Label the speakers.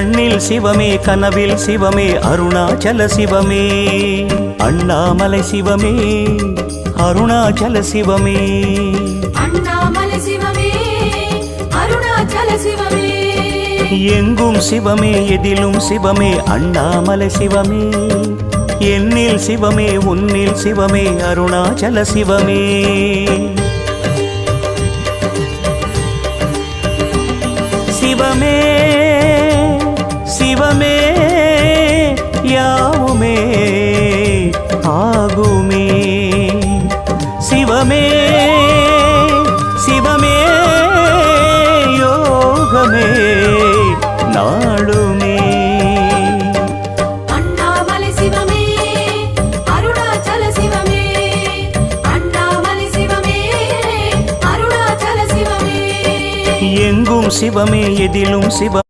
Speaker 1: கண்ணில் சிவமே கனவில் சிவமே அருணாச்சல சிவமே அண்ணாமலை சிவமே அருணாச்சல சிவமே
Speaker 2: அண்ணாமலை சிவமே அருணாச்சல சிவமே
Speaker 1: எங்கும் சிவமே எதிலும் சிவமே அண்ணாமலை சிவமே என்னில் சிவமே உன்னில் சிவமே அருணாச்சல சிவமே சிவமே சிவமே யாவுமே ஆகுமே சிவமே சிவமே யோகமே நாளுமே
Speaker 2: அண்ணாமலை சிவமே அருணாச்சல சிவமே அண்ணாமலை சிவமே அருணாச்சல சிவமே
Speaker 1: எங்கும் சிவமே எதிலும் சிவ